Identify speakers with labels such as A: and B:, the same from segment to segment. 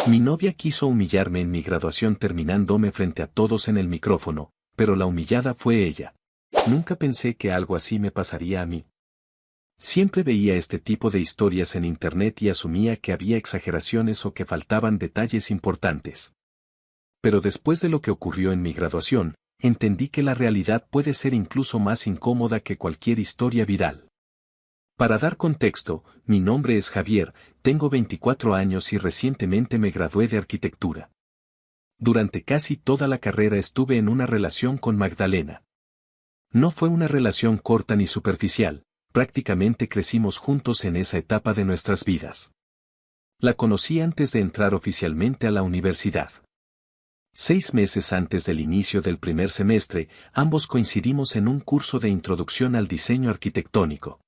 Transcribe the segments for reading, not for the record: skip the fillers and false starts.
A: Mi novia quiso humillarme en mi graduación terminándome frente a todos en el micrófono, pero la humillada fue ella. Nunca pensé que algo así me pasaría a mí. Siempre veía este tipo de historias en internet y asumía que había exageraciones o que faltaban detalles importantes. Pero después de lo que ocurrió en mi graduación, entendí que la realidad puede ser incluso más incómoda que cualquier historia viral. Para dar contexto, mi nombre es Javier, tengo 24 años y recientemente me gradué de arquitectura. Durante casi toda la carrera estuve en una relación con Magdalena. No fue una relación corta ni superficial, prácticamente crecimos juntos en esa etapa de nuestras vidas. La conocí antes de entrar oficialmente a la universidad. 6 meses antes del inicio del primer semestre, ambos coincidimos en un curso de introducción al diseño arquitectónico.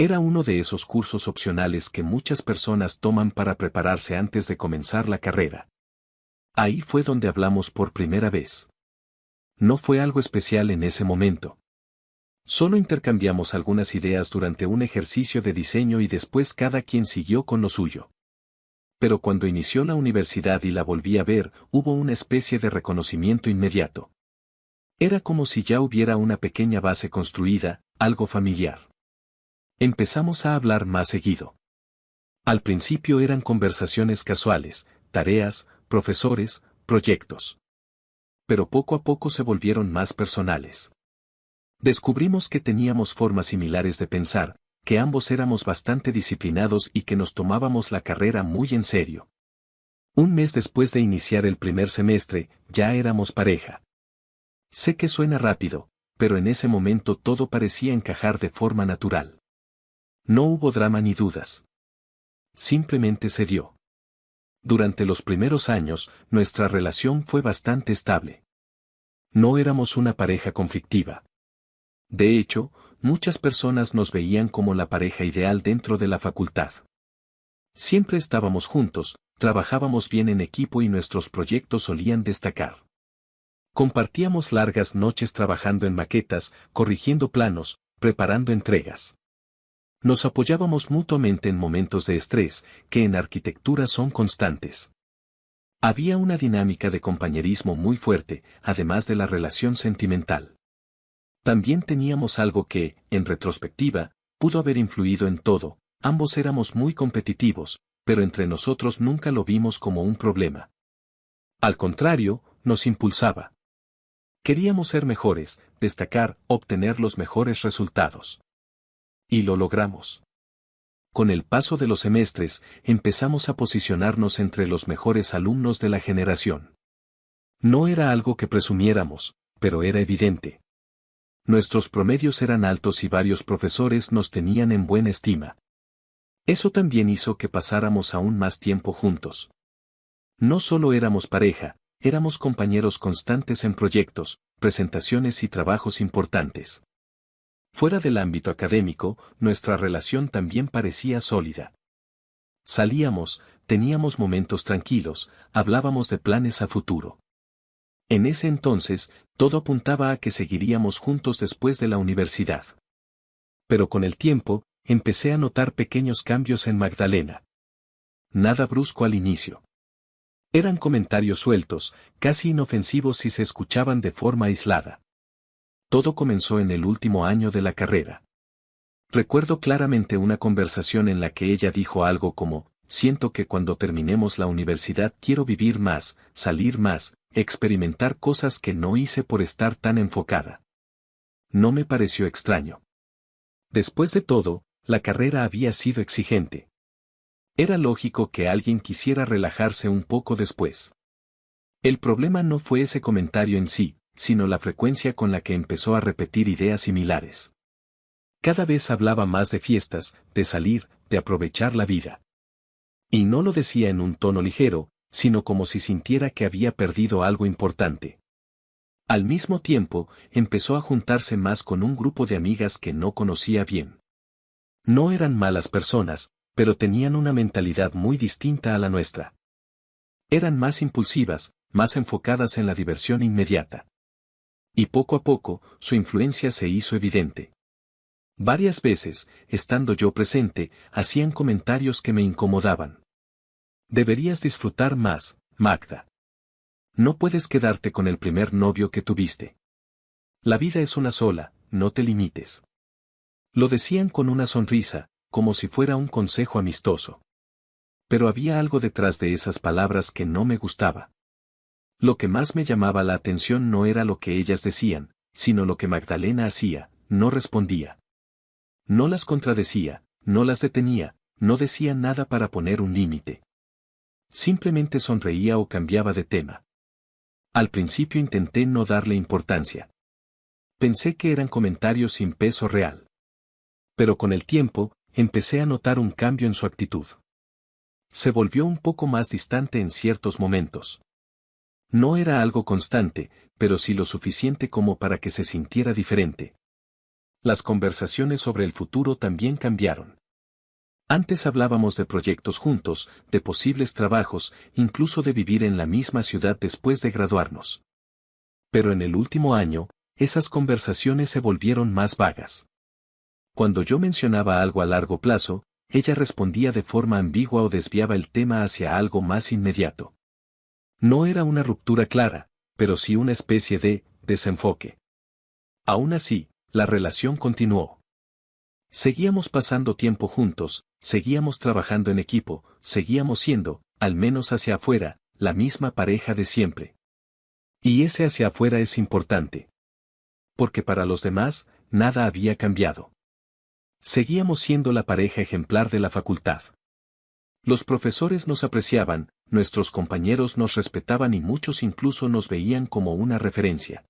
A: Era uno de esos cursos opcionales que muchas personas toman para prepararse antes de comenzar la carrera. Ahí fue donde hablamos por primera vez. No fue algo especial en ese momento. Solo intercambiamos algunas ideas durante un ejercicio de diseño y después cada quien siguió con lo suyo. Pero cuando inició la universidad y la volví a ver, hubo una especie de reconocimiento inmediato. Era como si ya hubiera una pequeña base construida, algo familiar. Empezamos a hablar más seguido. Al principio eran conversaciones casuales, tareas, profesores, proyectos. Pero poco a poco se volvieron más personales. Descubrimos que teníamos formas similares de pensar, que ambos éramos bastante disciplinados y que nos tomábamos la carrera muy en serio. Un mes después de iniciar el primer semestre, ya éramos pareja. Sé que suena rápido, pero en ese momento todo parecía encajar de forma natural. No hubo drama ni dudas. Simplemente se dio. Durante los primeros años, nuestra relación fue bastante estable. No éramos una pareja conflictiva. De hecho, muchas personas nos veían como la pareja ideal dentro de la facultad. Siempre estábamos juntos, trabajábamos bien en equipo y nuestros proyectos solían destacar. Compartíamos largas noches trabajando en maquetas, corrigiendo planos, preparando entregas. Nos apoyábamos mutuamente en momentos de estrés, que en arquitectura son constantes. Había una dinámica de compañerismo muy fuerte, además de la relación sentimental. También teníamos algo que, en retrospectiva, pudo haber influido en todo, ambos éramos muy competitivos, pero entre nosotros nunca lo vimos como un problema. Al contrario, nos impulsaba. Queríamos ser mejores, destacar, obtener los mejores resultados. Y lo logramos. Con el paso de los semestres, empezamos a posicionarnos entre los mejores alumnos de la generación. No era algo que presumiéramos, pero era evidente. Nuestros promedios eran altos y varios profesores nos tenían en buena estima. Eso también hizo que pasáramos aún más tiempo juntos. No solo éramos pareja, éramos compañeros constantes en proyectos, presentaciones y trabajos importantes. Fuera del ámbito académico, nuestra relación también parecía sólida. Salíamos, teníamos momentos tranquilos, hablábamos de planes a futuro. En ese entonces, todo apuntaba a que seguiríamos juntos después de la universidad. Pero con el tiempo, empecé a notar pequeños cambios en Magdalena. Nada brusco al inicio. Eran comentarios sueltos, casi inofensivos si se escuchaban de forma aislada. Todo comenzó en el último año de la carrera. Recuerdo claramente una conversación en la que ella dijo algo como, siento que cuando terminemos la universidad quiero vivir más, salir más, experimentar cosas que no hice por estar tan enfocada. No me pareció extraño. Después de todo, la carrera había sido exigente. Era lógico que alguien quisiera relajarse un poco después. El problema no fue ese comentario en sí, sino la frecuencia con la que empezó a repetir ideas similares. Cada vez hablaba más de fiestas, de salir, de aprovechar la vida. Y no lo decía en un tono ligero, sino como si sintiera que había perdido algo importante. Al mismo tiempo, empezó a juntarse más con un grupo de amigas que no conocía bien. No eran malas personas, pero tenían una mentalidad muy distinta a la nuestra. Eran más impulsivas, más enfocadas en la diversión inmediata. Y poco a poco, su influencia se hizo evidente. Varias veces, estando yo presente, hacían comentarios que me incomodaban. Deberías disfrutar más, Magda. No puedes quedarte con el primer novio que tuviste. La vida es una sola, no te limites. Lo decían con una sonrisa, como si fuera un consejo amistoso. Pero había algo detrás de esas palabras que no me gustaba. Lo que más me llamaba la atención no era lo que ellas decían, sino lo que Magdalena hacía, no respondía. No las contradecía, no las detenía, no decía nada para poner un límite. Simplemente sonreía o cambiaba de tema. Al principio intenté no darle importancia. Pensé que eran comentarios sin peso real. Pero con el tiempo, empecé a notar un cambio en su actitud. Se volvió un poco más distante en ciertos momentos. No era algo constante, pero sí lo suficiente como para que se sintiera diferente. Las conversaciones sobre el futuro también cambiaron. Antes hablábamos de proyectos juntos, de posibles trabajos, incluso de vivir en la misma ciudad después de graduarnos. Pero en el último año, esas conversaciones se volvieron más vagas. Cuando yo mencionaba algo a largo plazo, ella respondía de forma ambigua o desviaba el tema hacia algo más inmediato. No era una ruptura clara, pero sí una especie de desenfoque. Aún así, la relación continuó. Seguíamos pasando tiempo juntos, seguíamos trabajando en equipo, seguíamos siendo, al menos hacia afuera, la misma pareja de siempre. Y ese hacia afuera es importante. Porque para los demás, nada había cambiado. Seguíamos siendo la pareja ejemplar de la facultad. Los profesores nos apreciaban, nuestros compañeros nos respetaban y muchos incluso nos veían como una referencia.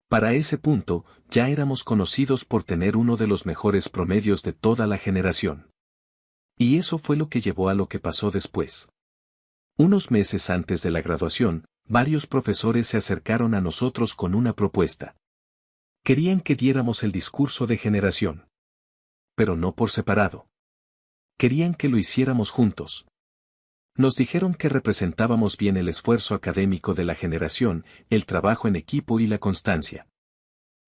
A: Para ese punto, ya éramos conocidos por tener uno de los mejores promedios de toda la generación. Y eso fue lo que llevó a lo que pasó después. Unos meses antes de la graduación, varios profesores se acercaron a nosotros con una propuesta. Querían que diéramos el discurso de generación. Pero no por separado. Querían que lo hiciéramos juntos. Nos dijeron que representábamos bien el esfuerzo académico de la generación, el trabajo en equipo y la constancia.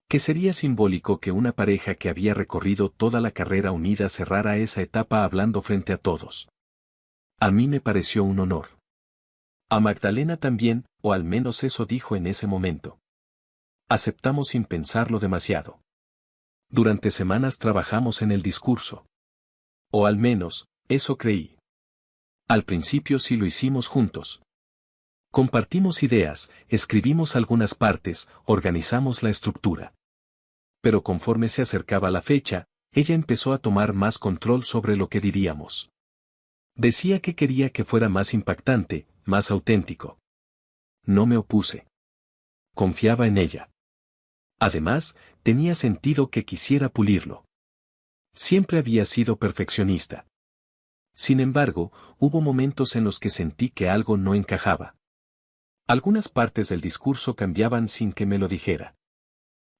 A: Que sería simbólico que una pareja que había recorrido toda la carrera unida cerrara esa etapa hablando frente a todos. A mí me pareció un honor. A Magdalena también, o al menos eso dijo en ese momento. Aceptamos sin pensarlo demasiado. Durante semanas trabajamos en el discurso. O al menos, eso creí. Al principio sí lo hicimos juntos. Compartimos ideas, escribimos algunas partes, organizamos la estructura. Pero conforme se acercaba la fecha, ella empezó a tomar más control sobre lo que diríamos. Decía que quería que fuera más impactante, más auténtico. No me opuse. Confiaba en ella. Además, tenía sentido que quisiera pulirlo. Siempre había sido perfeccionista. Sin embargo, hubo momentos en los que sentí que algo no encajaba. Algunas partes del discurso cambiaban sin que me lo dijera.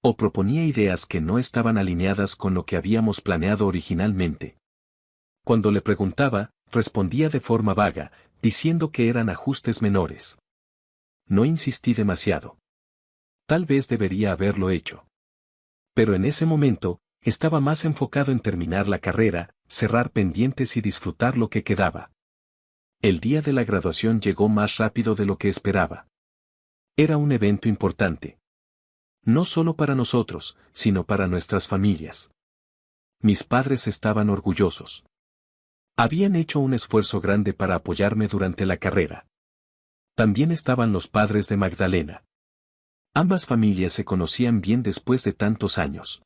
A: O proponía ideas que no estaban alineadas con lo que habíamos planeado originalmente. Cuando le preguntaba, respondía de forma vaga, diciendo que eran ajustes menores. No insistí demasiado. Tal vez debería haberlo hecho. Pero en ese momento, estaba más enfocado en terminar la carrera, cerrar pendientes y disfrutar lo que quedaba. El día de la graduación llegó más rápido de lo que esperaba. Era un evento importante. No solo para nosotros, sino para nuestras familias. Mis padres estaban orgullosos. Habían hecho un esfuerzo grande para apoyarme durante la carrera. También estaban los padres de Magdalena. Ambas familias se conocían bien después de tantos años.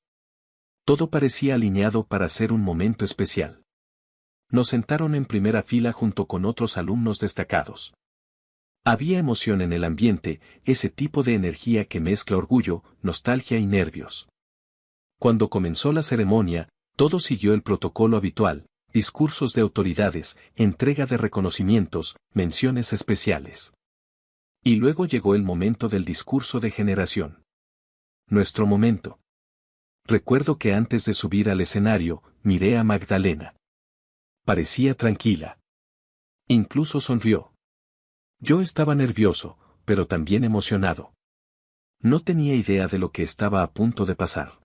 A: Todo parecía alineado para ser un momento especial. Nos sentaron en primera fila junto con otros alumnos destacados. Había emoción en el ambiente, ese tipo de energía que mezcla orgullo, nostalgia y nervios. Cuando comenzó la ceremonia, todo siguió el protocolo habitual, discursos de autoridades, entrega de reconocimientos, menciones especiales. Y luego llegó el momento del discurso de generación. Nuestro momento. Recuerdo que antes de subir al escenario, miré a Magdalena. Parecía tranquila. Incluso sonrió. Yo estaba nervioso, pero también emocionado. No tenía idea de lo que estaba a punto de pasar.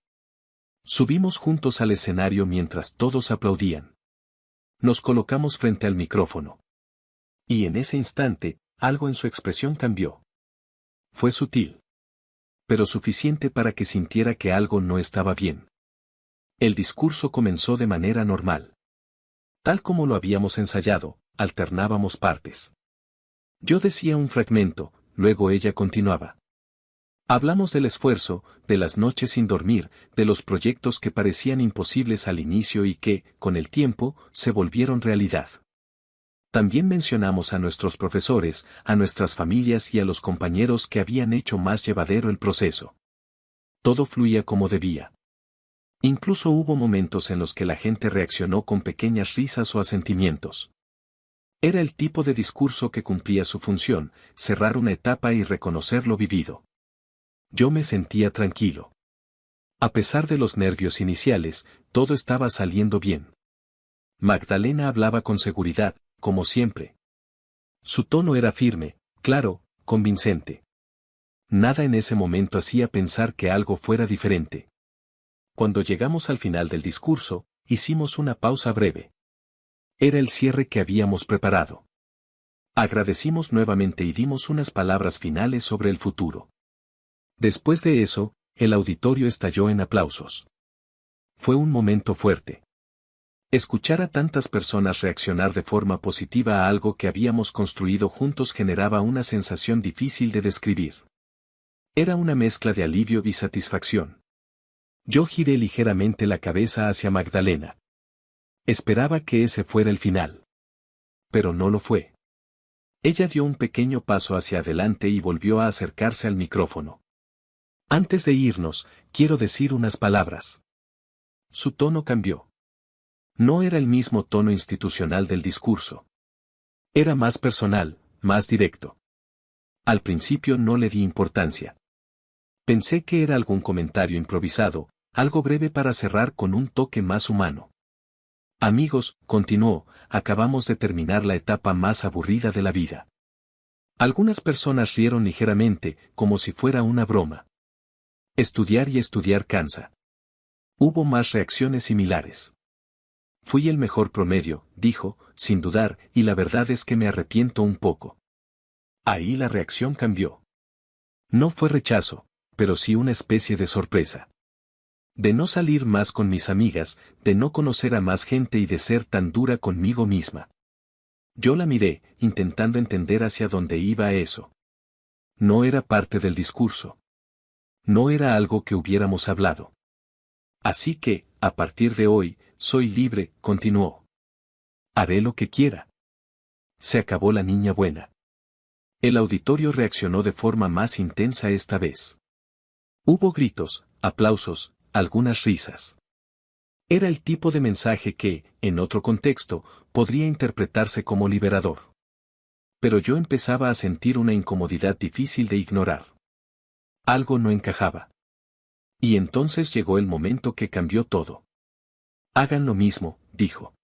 A: Subimos juntos al escenario mientras todos aplaudían. Nos colocamos frente al micrófono. Y en ese instante, algo en su expresión cambió. Fue sutil, pero suficiente para que sintiera que algo no estaba bien. El discurso comenzó de manera normal. Tal como lo habíamos ensayado, alternábamos partes. Yo decía un fragmento, luego ella continuaba. Hablamos del esfuerzo, de las noches sin dormir, de los proyectos que parecían imposibles al inicio y que, con el tiempo, se volvieron realidad. También mencionamos a nuestros profesores, a nuestras familias y a los compañeros que habían hecho más llevadero el proceso. Todo fluía como debía. Incluso hubo momentos en los que la gente reaccionó con pequeñas risas o asentimientos. Era el tipo de discurso que cumplía su función, cerrar una etapa y reconocer lo vivido. Yo me sentía tranquilo. A pesar de los nervios iniciales, todo estaba saliendo bien. Magdalena hablaba con seguridad, como siempre. Su tono era firme, claro, convincente. Nada en ese momento hacía pensar que algo fuera diferente. Cuando llegamos al final del discurso, hicimos una pausa breve. Era el cierre que habíamos preparado. Agradecimos nuevamente y dimos unas palabras finales sobre el futuro. Después de eso, el auditorio estalló en aplausos. Fue un momento fuerte. Escuchar a tantas personas reaccionar de forma positiva a algo que habíamos construido juntos generaba una sensación difícil de describir. Era una mezcla de alivio y satisfacción. Yo giré ligeramente la cabeza hacia Magdalena. Esperaba que ese fuera el final. Pero no lo fue. Ella dio un pequeño paso hacia adelante y volvió a acercarse al micrófono. Antes de irnos, quiero decir unas palabras. Su tono cambió. No era el mismo tono institucional del discurso. Era más personal, más directo. Al principio no le di importancia. Pensé que era algún comentario improvisado, algo breve para cerrar con un toque más humano. Amigos, continuó, acabamos de terminar la etapa más aburrida de la vida. Algunas personas rieron ligeramente, como si fuera una broma. Estudiar y estudiar cansa. Hubo más reacciones similares. Fui el mejor promedio, dijo, sin dudar, y la verdad es que me arrepiento un poco. Ahí la reacción cambió. No fue rechazo, pero sí una especie de sorpresa. De no salir más con mis amigas, de no conocer a más gente y de ser tan dura conmigo misma. Yo la miré, intentando entender hacia dónde iba eso. No era parte del discurso. No era algo que hubiéramos hablado. Así que, a partir de hoy, soy libre, continuó. Haré lo que quiera. Se acabó la niña buena. El auditorio reaccionó de forma más intensa esta vez. Hubo gritos, aplausos, algunas risas. Era el tipo de mensaje que, en otro contexto, podría interpretarse como liberador. Pero yo empezaba a sentir una incomodidad difícil de ignorar. Algo no encajaba. Y entonces llegó el momento que cambió todo. Hagan lo mismo, dijo.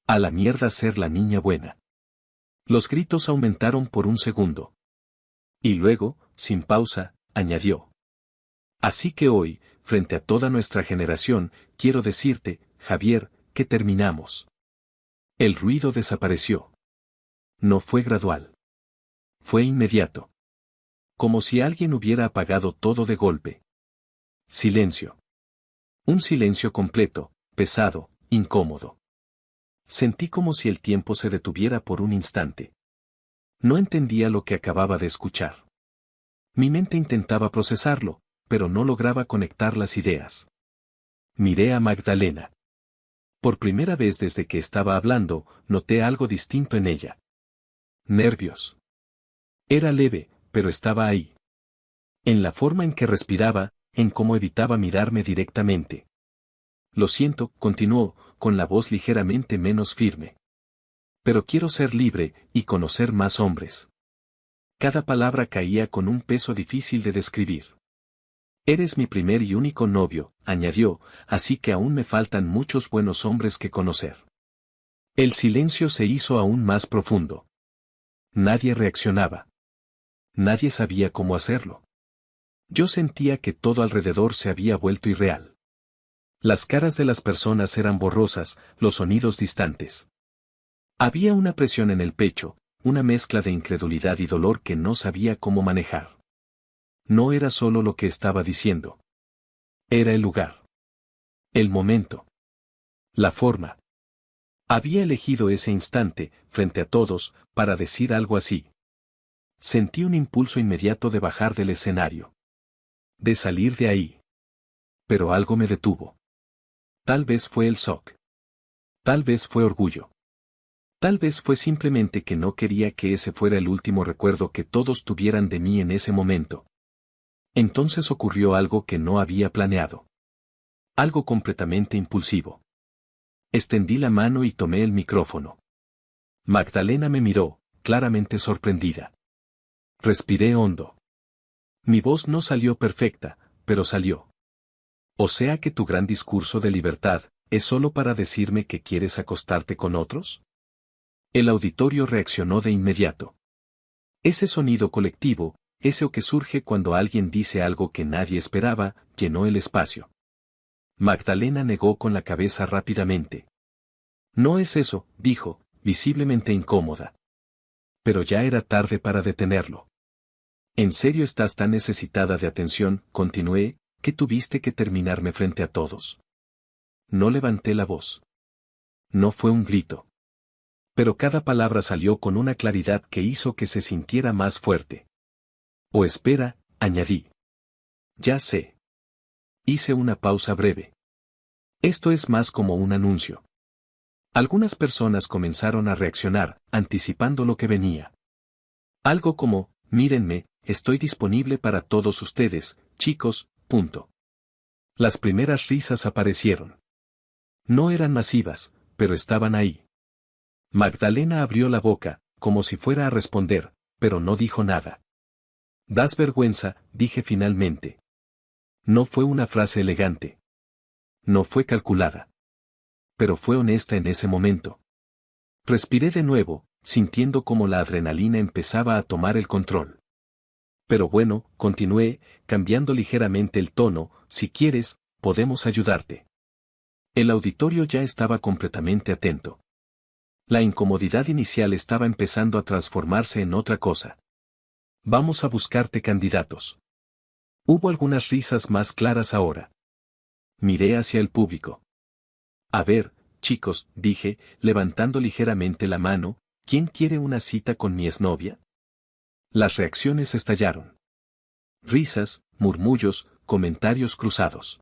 A: A la mierda ser la niña buena. Los gritos aumentaron por un segundo. Y luego, sin pausa, añadió. Así que hoy, frente a toda nuestra generación, quiero decirte, Javier, que terminamos. El ruido desapareció. No fue gradual. Fue inmediato. Como si alguien hubiera apagado todo de golpe. Silencio. Un silencio completo, pesado, incómodo. Sentí como si el tiempo se detuviera por un instante. No entendía lo que acababa de escuchar. Mi mente intentaba procesarlo, pero no lograba conectar las ideas. Miré a Magdalena. Por primera vez desde que estaba hablando, noté algo distinto en ella. Nervios. Era leve, pero estaba ahí. En la forma en que respiraba, en cómo evitaba mirarme directamente. Lo siento, continuó, con la voz ligeramente menos firme. Pero quiero ser libre, y conocer más hombres. Cada palabra caía con un peso difícil de describir. Eres mi primer y único novio, añadió, así que aún me faltan muchos buenos hombres que conocer. El silencio se hizo aún más profundo. Nadie reaccionaba. Nadie sabía cómo hacerlo. Yo sentía que todo alrededor se había vuelto irreal. Las caras de las personas eran borrosas, los sonidos distantes. Había una presión en el pecho, una mezcla de incredulidad y dolor que no sabía cómo manejar. No era solo lo que estaba diciendo. Era el lugar. El momento. La forma. Había elegido ese instante, frente a todos, para decir algo así. Sentí un impulso inmediato de bajar del escenario. De salir de ahí. Pero algo me detuvo. Tal vez fue el shock. Tal vez fue orgullo. Tal vez fue simplemente que no quería que ese fuera el último recuerdo que todos tuvieran de mí en ese momento. Entonces ocurrió algo que no había planeado. Algo completamente impulsivo. Extendí la mano y tomé el micrófono. Magdalena me miró, claramente sorprendida. Respiré hondo. Mi voz no salió perfecta, pero salió. O sea que tu gran discurso de libertad, ¿es solo para decirme que quieres acostarte con otros? El auditorio reaccionó de inmediato. Ese sonido colectivo, ese que surge cuando alguien dice algo que nadie esperaba, llenó el espacio. Magdalena negó con la cabeza rápidamente. No es eso, dijo, visiblemente incómoda. Pero ya era tarde para detenerlo. ¿En serio estás tan necesitada de atención? Continué, que tuviste que terminarme frente a todos. No levanté la voz. No fue un grito. Pero cada palabra salió con una claridad que hizo que se sintiera más fuerte. O espera, añadí. Ya sé. Hice una pausa breve. Esto es más como un anuncio. Algunas personas comenzaron a reaccionar, anticipando lo que venía. Algo como, mírenme, estoy disponible para todos ustedes, chicos, punto. Las primeras risas aparecieron. No eran masivas, pero estaban ahí. Magdalena abrió la boca, como si fuera a responder, pero no dijo nada. Das vergüenza, dije finalmente. No fue una frase elegante. No fue calculada. Pero fue honesta en ese momento. Respiré de nuevo, sintiendo como la adrenalina empezaba a tomar el control. Pero bueno, continué, cambiando ligeramente el tono, si quieres, podemos ayudarte. El auditorio ya estaba completamente atento. La incomodidad inicial estaba empezando a transformarse en otra cosa. Vamos a buscarte candidatos. Hubo algunas risas más claras ahora. Miré hacia el público. A ver, chicos, dije, levantando ligeramente la mano, ¿quién quiere una cita con mi exnovia? Las reacciones estallaron. Risas, murmullos, comentarios cruzados.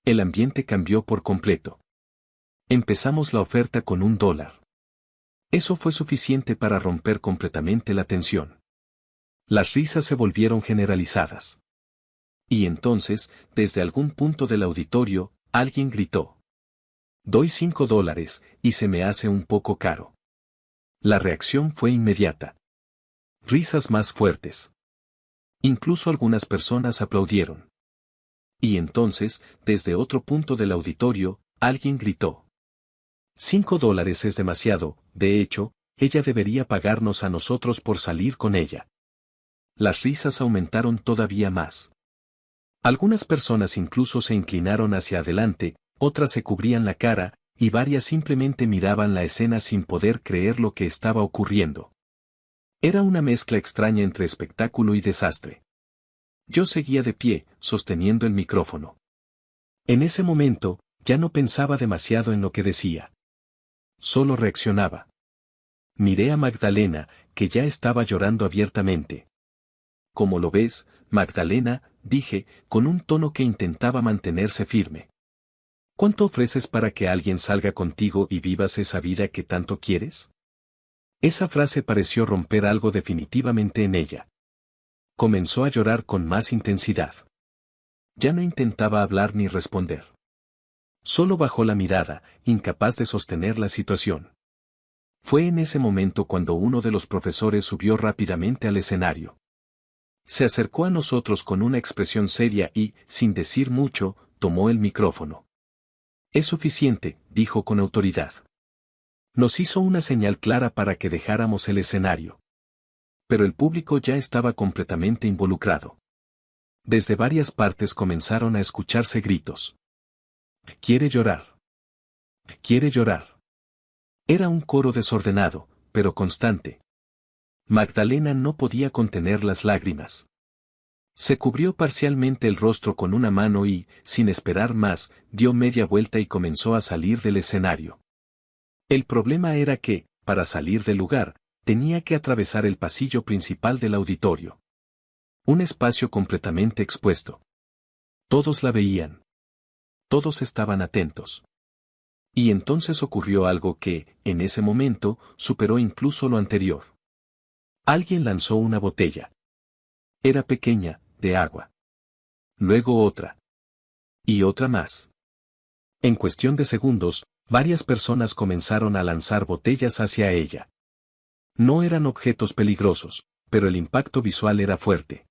A: El ambiente cambió por completo. Empezamos la oferta con $1. Eso fue suficiente para romper completamente la tensión. Las risas se volvieron generalizadas. Y entonces, desde algún punto del auditorio, alguien gritó. Doy $5, y se me hace un poco caro. La reacción fue inmediata. Risas más fuertes. Incluso algunas personas aplaudieron. Y entonces, desde otro punto del auditorio, alguien gritó. $5 es demasiado, de hecho, ella debería pagarnos a nosotros por salir con ella. Las risas aumentaron todavía más. Algunas personas incluso se inclinaron hacia adelante, otras se cubrían la cara, y varias simplemente miraban la escena sin poder creer lo que estaba ocurriendo. Era una mezcla extraña entre espectáculo y desastre. Yo seguía de pie, sosteniendo el micrófono. En ese momento, ya no pensaba demasiado en lo que decía. Solo reaccionaba. Miré a Magdalena, que ya estaba llorando abiertamente. «¿Cómo lo ves, Magdalena?», dije, con un tono que intentaba mantenerse firme. «¿Cuánto ofreces para que alguien salga contigo y vivas esa vida que tanto quieres?». Esa frase pareció romper algo definitivamente en ella. Comenzó a llorar con más intensidad. Ya no intentaba hablar ni responder. Solo bajó la mirada, incapaz de sostener la situación. Fue en ese momento cuando uno de los profesores subió rápidamente al escenario. Se acercó a nosotros con una expresión seria y, sin decir mucho, tomó el micrófono. «Es suficiente», dijo con autoridad. Nos hizo una señal clara para que dejáramos el escenario. Pero el público ya estaba completamente involucrado. Desde varias partes comenzaron a escucharse gritos. «Quiere llorar. Quiere llorar». Era un coro desordenado, pero constante. Magdalena no podía contener las lágrimas. Se cubrió parcialmente el rostro con una mano y, sin esperar más, dio media vuelta y comenzó a salir del escenario. El problema era que, para salir del lugar, tenía que atravesar el pasillo principal del auditorio. Un espacio completamente expuesto. Todos la veían. Todos estaban atentos. Y entonces ocurrió algo que, en ese momento, superó incluso lo anterior. Alguien lanzó una botella. Era pequeña, de agua. Luego otra. Y otra más. En cuestión de segundos, varias personas comenzaron a lanzar botellas hacia ella. No eran objetos peligrosos, pero el impacto visual era fuerte.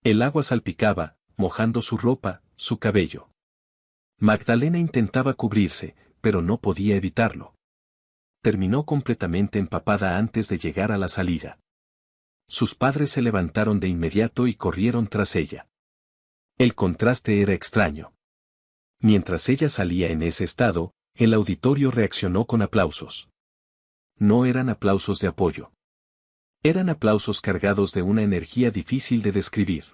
A: El agua salpicaba, mojando su ropa, su cabello. Magdalena intentaba cubrirse, pero no podía evitarlo. Terminó completamente empapada antes de llegar a la salida. Sus padres se levantaron de inmediato y corrieron tras ella. El contraste era extraño. Mientras ella salía en ese estado, el auditorio reaccionó con aplausos. No eran aplausos de apoyo. Eran aplausos cargados de una energía difícil de describir.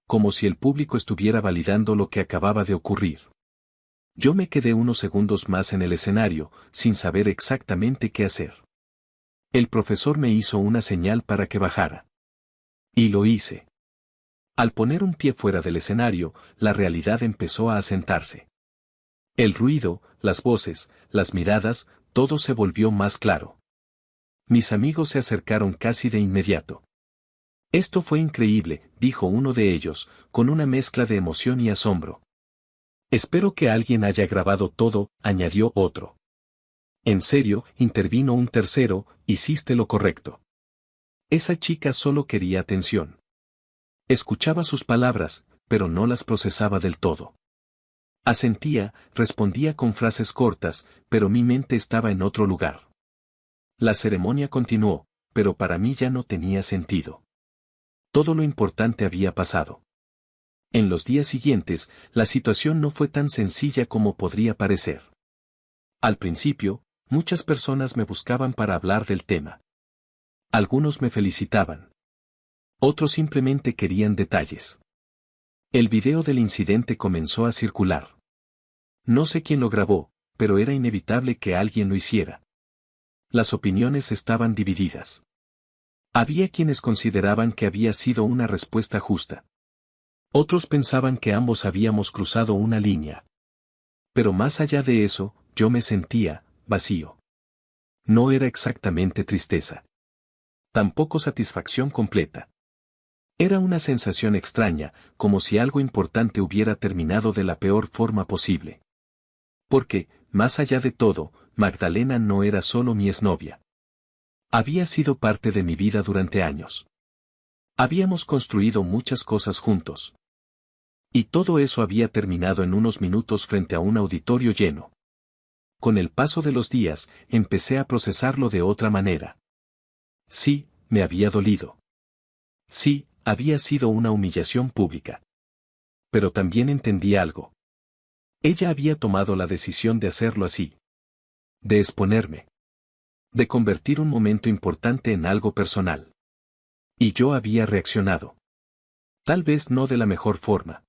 A: Como si el público estuviera validando lo que acababa de ocurrir. Yo me quedé unos segundos más en el escenario, sin saber exactamente qué hacer. El profesor me hizo una señal para que bajara. Y lo hice. Al poner un pie fuera del escenario, la realidad empezó a asentarse. El ruido, las voces, las miradas, todo se volvió más claro. Mis amigos se acercaron casi de inmediato. Esto fue increíble, dijo uno de ellos, con una mezcla de emoción y asombro. Espero que alguien haya grabado todo, añadió otro. En serio, intervino un tercero, hiciste lo correcto. Esa chica solo quería atención. Escuchaba sus palabras, pero no las procesaba del todo. Asentía, respondía con frases cortas, pero mi mente estaba en otro lugar. La ceremonia continuó, pero para mí ya no tenía sentido. Todo lo importante había pasado. En los días siguientes, la situación no fue tan sencilla como podría parecer. Al principio, muchas personas me buscaban para hablar del tema. Algunos me felicitaban. Otros simplemente querían detalles. El video del incidente comenzó a circular. No sé quién lo grabó, pero era inevitable que alguien lo hiciera. Las opiniones estaban divididas. Había quienes consideraban que había sido una respuesta justa. Otros pensaban que ambos habíamos cruzado una línea. Pero más allá de eso, yo me sentía vacío. No era exactamente tristeza. Tampoco satisfacción completa. Era una sensación extraña, como si algo importante hubiera terminado de la peor forma posible. Porque, más allá de todo, Magdalena no era solo mi exnovia. Había sido parte de mi vida durante años. Habíamos construido muchas cosas juntos. Y todo eso había terminado en unos minutos frente a un auditorio lleno. Con el paso de los días, empecé a procesarlo de otra manera. Sí, me había dolido. Sí, había sido una humillación pública. Pero también entendí algo. Ella había tomado la decisión de hacerlo así. De exponerme. De convertir un momento importante en algo personal. Y yo había reaccionado. Tal vez no de la mejor forma.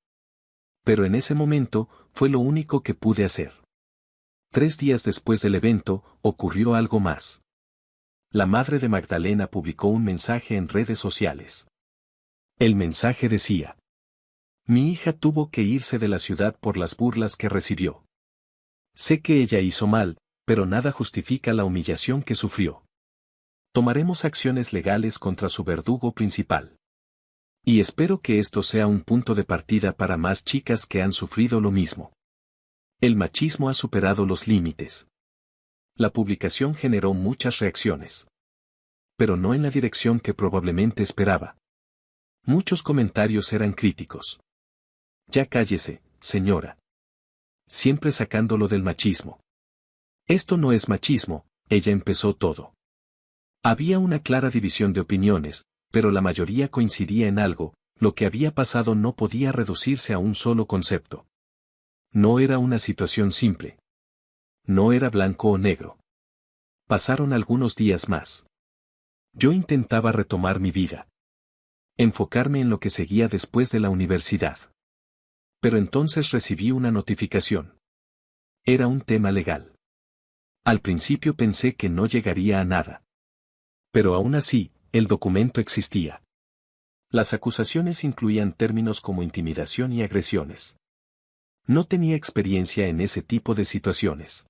A: Pero en ese momento, fue lo único que pude hacer. 3 días después del evento, ocurrió algo más. La madre de Magdalena publicó un mensaje en redes sociales. El mensaje decía: mi hija tuvo que irse de la ciudad por las burlas que recibió. Sé que ella hizo mal, pero nada justifica la humillación que sufrió. Tomaremos acciones legales contra su verdugo principal. Y espero que esto sea un punto de partida para más chicas que han sufrido lo mismo. El machismo ha superado los límites. La publicación generó muchas reacciones. Pero no en la dirección que probablemente esperaba. Muchos comentarios eran críticos. Ya cállese, señora. Siempre sacándolo del machismo. Esto no es machismo, ella empezó todo. Había una clara división de opiniones, pero la mayoría coincidía en algo: lo que había pasado no podía reducirse a un solo concepto. No era una situación simple. No era blanco o negro. Pasaron algunos días más. Yo intentaba retomar mi vida. Enfocarme en lo que seguía después de la universidad. Pero entonces recibí una notificación. Era un tema legal. Al principio pensé que no llegaría a nada. Pero aún así, el documento existía. Las acusaciones incluían términos como intimidación y agresiones. No tenía experiencia en ese tipo de situaciones.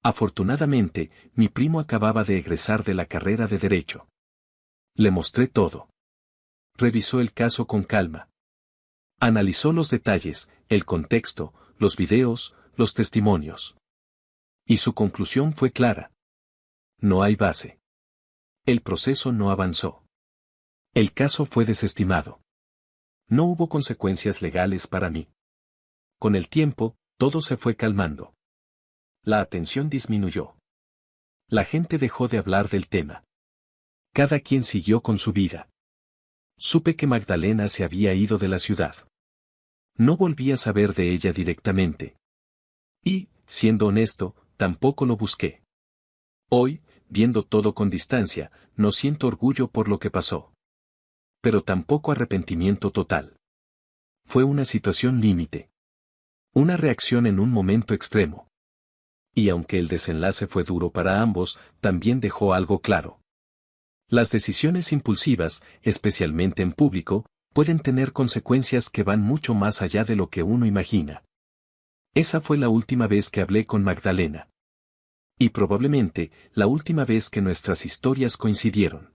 A: Afortunadamente, mi primo acababa de egresar de la carrera de Derecho. Le mostré todo. Revisó el caso con calma. Analizó los detalles, el contexto, los videos, los testimonios. Y su conclusión fue clara. No hay base. El proceso no avanzó. El caso fue desestimado. No hubo consecuencias legales para mí. Con el tiempo, todo se fue calmando. La atención disminuyó. La gente dejó de hablar del tema. Cada quien siguió con su vida. Supe que Magdalena se había ido de la ciudad. No volví a saber de ella directamente. Y, siendo honesto, tampoco lo busqué. Hoy, viendo todo con distancia, no siento orgullo por lo que pasó. Pero tampoco arrepentimiento total. Fue una situación límite. Una reacción en un momento extremo. Y aunque el desenlace fue duro para ambos, también dejó algo claro. Las decisiones impulsivas, especialmente en público, pueden tener consecuencias que van mucho más allá de lo que uno imagina. Esa fue la última vez que hablé con Magdalena. Y probablemente, la última vez que nuestras historias coincidieron.